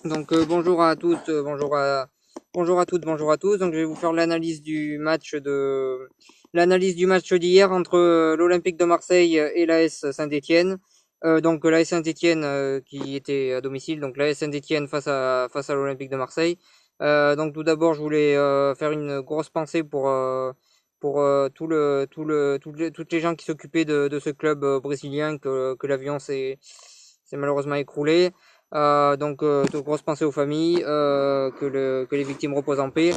Donc bonjour à toutes, bonjour à toutes, bonjour à tous. Donc je vais vous faire l'analyse du match d'hier entre l'Olympique de Marseille et l'AS Saint-Étienne. Donc l'AS Saint-Étienne qui était à domicile, donc l'AS Saint-Étienne face à l'Olympique de Marseille. Donc tout d'abord, je voulais faire une grosse pensée pour toutes les gens qui s'occupaient de ce club brésilien que l'avion s'est malheureusement écroulé. De grosses pensées aux familles, que les victimes reposent en paix.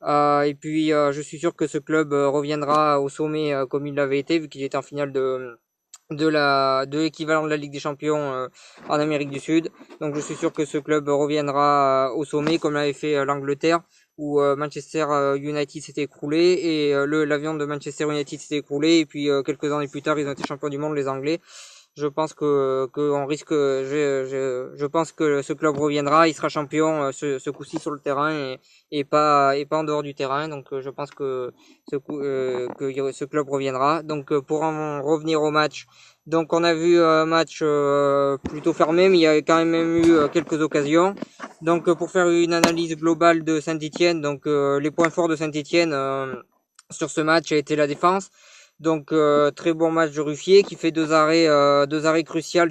Et puis, je suis sûr que ce club reviendra au sommet comme il l'avait été, vu qu'il était en finale de l'équivalent de la Ligue des Champions en Amérique du Sud. Donc, je suis sûr que ce club reviendra au sommet, comme l'avait fait l'Angleterre, où Manchester United s'était écroulé et l'avion de Manchester United s'était écroulé. Et puis, quelques années plus tard, ils ont été champions du monde, les Anglais. Je pense que on risque, je pense que ce club reviendra, il sera champion ce coup-ci sur le terrain et pas en dehors du terrain. Donc je pense que ce club reviendra. Donc pour en revenir au match, donc on a vu un match plutôt fermé, mais il y a quand même eu quelques occasions. Donc pour faire une analyse globale de Saint-Étienne, donc les points forts de Saint-Étienne sur ce match a été la défense. Donc très bon match de Ruffier qui fait deux arrêts cruciaux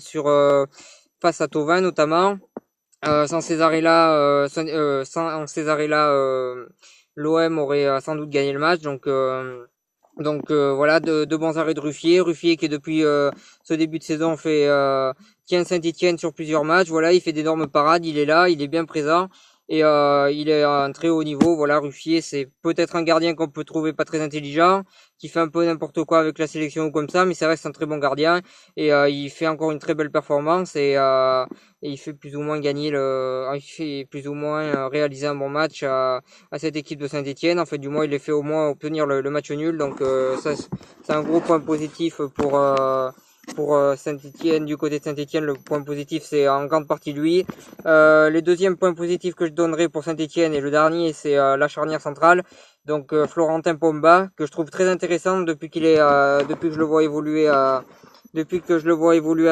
face à Thauvin notamment. Sans ces arrêts-là, sans ces arrêts-là, l'OM aurait sans doute gagné le match. Voilà, de bons arrêts de Ruffier. Ruffier qui depuis ce début de saison tient Saint-Étienne sur plusieurs matchs. Voilà, il fait d'énormes parades, il est là, il est bien présent et il est à un très haut niveau. Voilà, Ruffier, c'est peut-être un gardien qu'on peut trouver pas très intelligent, qui fait un peu n'importe quoi avec la sélection ou comme ça, mais ça reste un très bon gardien et il fait encore une très belle performance et il fait plus ou moins il fait plus ou moins réaliser un bon match à cette équipe de Saint-Étienne. En fait, du moins, il les fait au moins obtenir le match nul. Donc ça, c'est un gros point positif pour Saint-Étienne. Du côté de Saint-Étienne, le point positif, c'est en grande partie lui. Les deuxièmes points positifs que je donnerai pour Saint-Étienne et le dernier, c'est la charnière centrale. Donc Florentin Pomba, que je trouve très intéressant depuis que je le vois évoluer à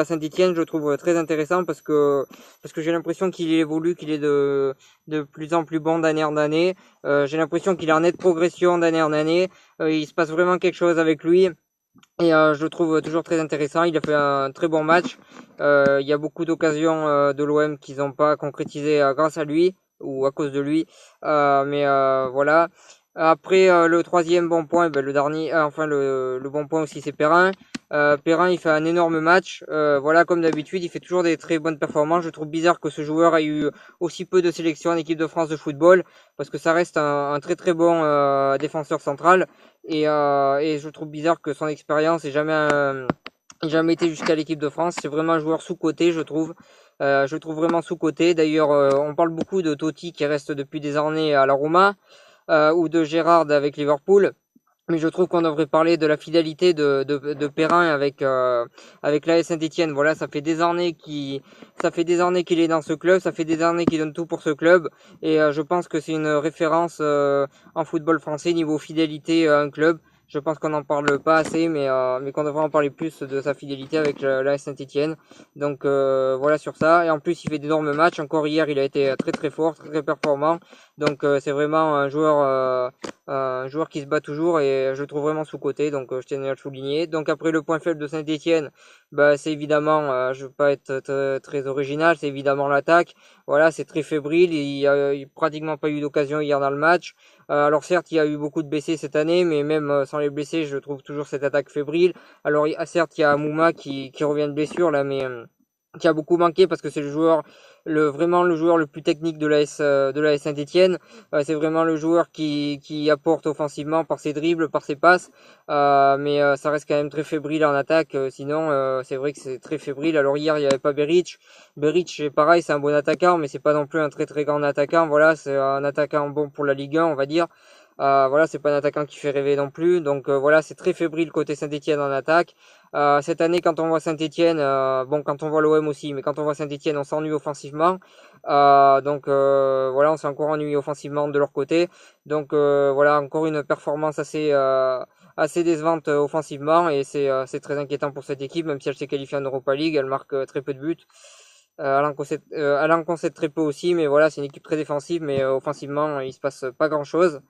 Saint-Étienne, je le trouve très intéressant parce que j'ai l'impression qu'il évolue, qu'il est de plus en plus bon d'année en année. J'ai l'impression qu'il est en nette progression d'année en année. Il se passe vraiment quelque chose avec lui. Et je le trouve toujours très intéressant. Il a fait un très bon match. Il y a beaucoup d'occasions de l'OM qu'ils n'ont pas concrétisé grâce à lui ou à cause de lui. Voilà. Après le troisième bon point, ben, le dernier, enfin le bon point aussi c'est Perrin. Perrin il fait un énorme match. Voilà, comme d'habitude, il fait toujours des très bonnes performances. Je trouve bizarre que ce joueur ait eu aussi peu de sélection en équipe de France de football parce que ça reste un très très bon défenseur central. Et je trouve bizarre que son expérience ait jamais été jusqu'à l'équipe de France. C'est vraiment un joueur sous-coté, je trouve. Je le trouve vraiment sous-coté. D'ailleurs, on parle beaucoup de Totti qui reste depuis des années à la Roma, ou de Gérrard avec Liverpool. Mais je trouve qu'on devrait parler de la fidélité de Perrin avec l'AS Saint-Étienne. Voilà, ça fait des années qu'il est dans ce club, ça fait des années qu'il donne tout pour ce club, et je pense que c'est une référence en football français niveau fidélité à un club. Je pense qu'on n'en parle pas assez, mais qu'on devrait en parler plus de sa fidélité avec l'AS Saint-Étienne. Donc voilà sur ça. Et en plus, il fait d'énormes matchs. Encore hier, il a été très très fort, très très performant. Donc c'est vraiment un joueur qui se bat toujours et je le trouve vraiment sous-coté, donc je tenais à le souligner. Donc après le point faible de Saint-Étienne, bah c'est évidemment, je veux pas être très original, c'est évidemment l'attaque. Voilà, c'est très fébrile, il y a pratiquement pas eu d'occasion hier dans le match. Alors certes, il y a eu beaucoup de blessés cette année, mais même sans les blessés, je trouve toujours cette attaque fébrile. Alors certes, il y a Amouma qui revient de blessure là, mais qui a beaucoup manqué parce que c'est vraiment le joueur le plus technique de l'AS Saint-Étienne. C'est vraiment le joueur qui apporte offensivement par ses dribbles, par ses passes. Mais ça reste quand même très fébrile en attaque. Sinon, c'est vrai que c'est très fébrile. Alors hier, il n'y avait pas Beric. Beric, c'est pareil, c'est un bon attaquant, mais c'est pas non plus un très très grand attaquant. Voilà, c'est un attaquant bon pour la Ligue 1, on va dire. Voilà, c'est pas un attaquant qui fait rêver non plus. Donc voilà, c'est très fébrile côté Saint-Étienne en attaque. Cette année, quand on voit Saint-Étienne, bon, quand on voit l'OM aussi, mais quand on voit Saint-Étienne, on s'ennuie offensivement. Voilà, on s'est encore ennuyé offensivement de leur côté. Donc voilà, encore une performance assez décevante offensivement et c'est très inquiétant pour cette équipe, même si elle s'est qualifiée en Europa League, elle marque très peu de buts. Alain concède très peu aussi, mais voilà, c'est une équipe très défensive, mais offensivement, il se passe pas grand-chose.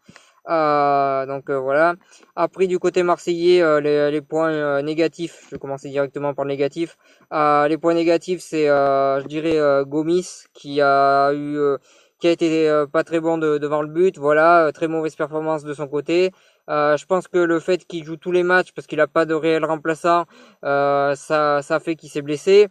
Voilà. Après, du côté marseillais, les points négatifs, je vais commencer directement par le négatif. Les points négatifs, c'est, je dirais, Gomis qui a été pas très bon devant le but. Voilà, très mauvaise performance de son côté. Je pense que le fait qu'il joue tous les matchs parce qu'il a pas de réel remplaçant, ça fait qu'il s'est blessé.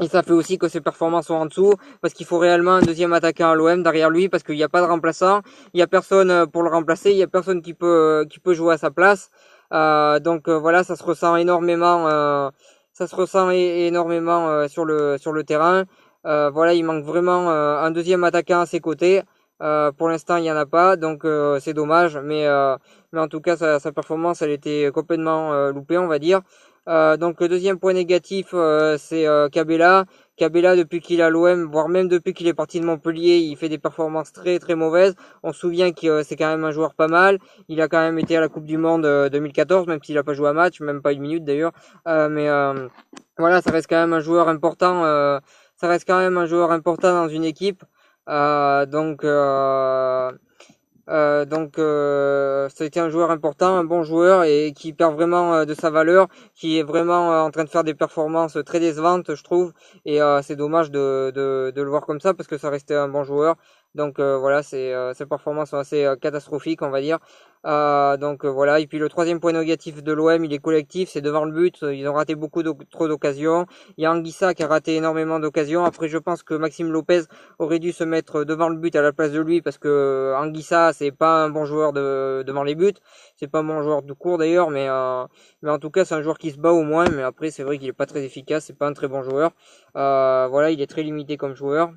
Et ça fait aussi que ses performances sont en dessous, parce qu'il faut réellement un deuxième attaquant à l'OM derrière lui, parce qu'il n'y a pas de remplaçant, il n'y a personne pour le remplacer, il n'y a personne qui peut jouer à sa place. Voilà, ça se ressent énormément, énormément sur le terrain. Voilà, il manque vraiment un deuxième attaquant à ses côtés. Pour l'instant, il n'y en a pas, donc c'est dommage, mais en tout cas, sa performance, elle était complètement loupée, on va dire. Deuxième point négatif, c'est Cabella. Cabella, depuis qu'il est à l'OM, voire même depuis qu'il est parti de Montpellier, il fait des performances très très mauvaises. On se souvient que c'est quand même un joueur pas mal. Il a quand même été à la Coupe du Monde 2014, même s'il a pas joué un match, même pas une minute d'ailleurs. Voilà, ça reste quand même un joueur important. Ça reste quand même un joueur important dans une équipe. Euh, donc, euh, ça a été un joueur important, un bon joueur et qui perd vraiment de sa valeur, qui est vraiment en train de faire des performances très décevantes, je trouve. Et c'est dommage de le voir comme ça parce que ça restait un bon joueur. Voilà, ses performances sont assez catastrophiques, on va dire. Voilà. Et puis le troisième point négatif de l'OM, il est collectif, c'est devant le but. Ils ont raté trop d'occasions. Il y a Anguissa qui a raté énormément d'occasions. Après, je pense que Maxime Lopez aurait dû se mettre devant le but à la place de lui parce que Anguissa c'est pas un bon joueur devant les buts, c'est pas un bon joueur de court d'ailleurs, mais en tout cas c'est un joueur qui se bat au moins, mais après c'est vrai qu'il est pas très efficace, c'est pas un très bon joueur. Voilà, il est très limité comme joueur.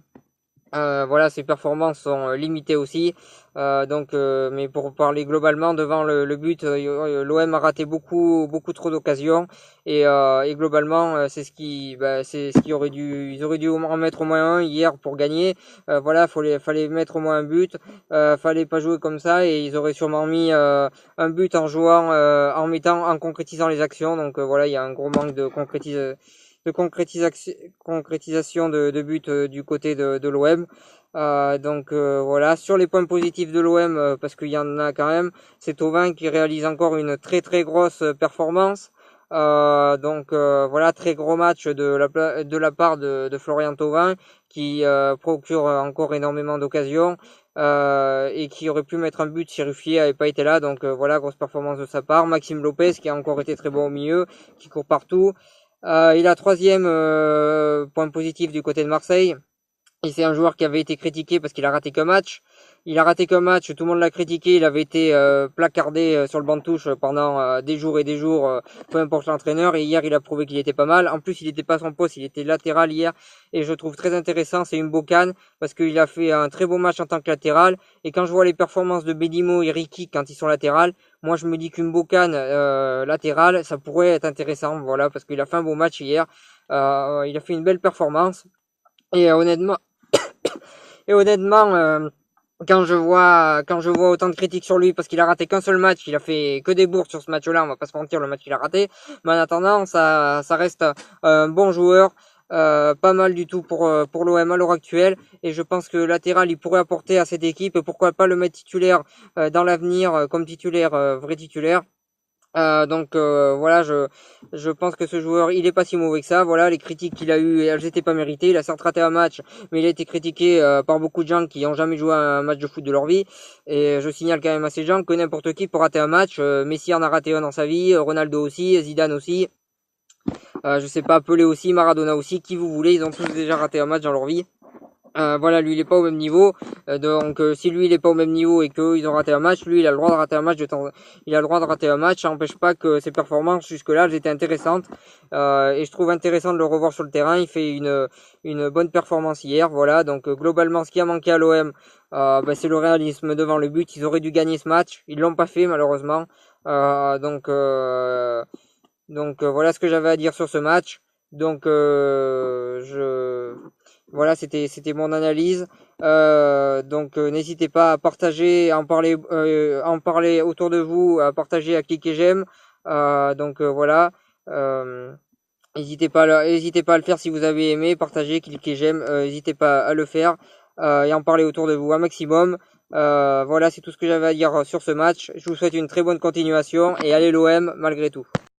Voilà, ses performances sont limitées aussi. Mais pour parler globalement, devant le but, l'OM a raté beaucoup trop d'occasions et globalement, c'est ce qui aurait dû, ils auraient dû en mettre au moins un hier pour gagner. Voilà, fallait mettre au moins un but. Fallait pas jouer comme ça et ils auraient sûrement mis un but en jouant, en concrétisant les actions. Voilà, il y a un gros manque concrétisation de but du côté de l'OM. Voilà, sur les points positifs de l'OM, parce qu'il y en a quand même, c'est Thauvin qui réalise encore une très très grosse performance. Voilà, très gros match de la part de Florian Thauvin qui procure encore énormément d'occasions et qui aurait pu mettre un but si Ruffier avait pas été là. Voilà, grosse performance de sa part. Maxime Lopez qui a encore été très bon au milieu, qui court partout. Et la troisième point positif du côté de Marseille, et c'est un joueur qui avait été critiqué parce qu'il a raté qu'un match. Il a raté qu'un match, tout le monde l'a critiqué, il avait été placardé sur le banc de touche pendant des jours et des jours, peu importe l'entraîneur, et hier il a prouvé qu'il était pas mal. En plus il n'était pas à son poste, il était latéral hier, et je trouve très intéressant, c'est une bocane, parce qu'il a fait un très beau match en tant que latéral, et quand je vois les performances de Bedimo et Ricky quand ils sont latérales, moi je me dis qu'une bocane latérale, ça pourrait être intéressant, voilà, parce qu'il a fait un beau match hier, il a fait une belle performance, et honnêtement, quand je vois autant de critiques sur lui parce qu'il a raté qu'un seul match, il a fait que des bourdes sur ce match-là, on va pas se mentir, le match qu'il a raté. Mais en attendant, ça reste un bon joueur, pas mal du tout pour l'OM à l'heure actuelle. Et je pense que latéral, il pourrait apporter à cette équipe et pourquoi pas le mettre titulaire dans l'avenir comme titulaire, vrai titulaire. Voilà, je pense que ce joueur, il est pas si mauvais que ça. Voilà, les critiques qu'il a eues, elles étaient pas méritées. Il a certes raté un match, mais il a été critiqué par beaucoup de gens qui ont jamais joué un match de foot de leur vie. Et je signale quand même à ces gens que n'importe qui peut rater un match. Messi en a raté un dans sa vie, Ronaldo aussi, Zidane aussi. Je sais pas, Pelé aussi, Maradona aussi, qui vous voulez, ils ont tous déjà raté un match dans leur vie. Voilà, lui il est pas au même niveau, si lui il est pas au même niveau et qu'eux ils ont raté un match, lui il a le droit de rater un match il a le droit de rater un match, ça n'empêche pas que ses performances jusque-là elles étaient intéressantes et je trouve intéressant de le revoir sur le terrain. Il fait une bonne performance hier, voilà. Globalement ce qui a manqué à l'OM, c'est le réalisme devant le but. Ils auraient dû gagner ce match, ils l'ont pas fait malheureusement. Euh, donc euh, voilà ce que j'avais à dire sur ce match. Voilà, c'était mon analyse. N'hésitez pas à partager, à en parler autour de vous, à partager, à cliquer j'aime. Voilà. Euh, N'hésitez pas à le faire si vous avez aimé, partagez, cliquez j'aime, n'hésitez pas à le faire et en parler autour de vous un maximum. Voilà, c'est tout ce que j'avais à dire sur ce match. Je vous souhaite une très bonne continuation et allez l'OM malgré tout.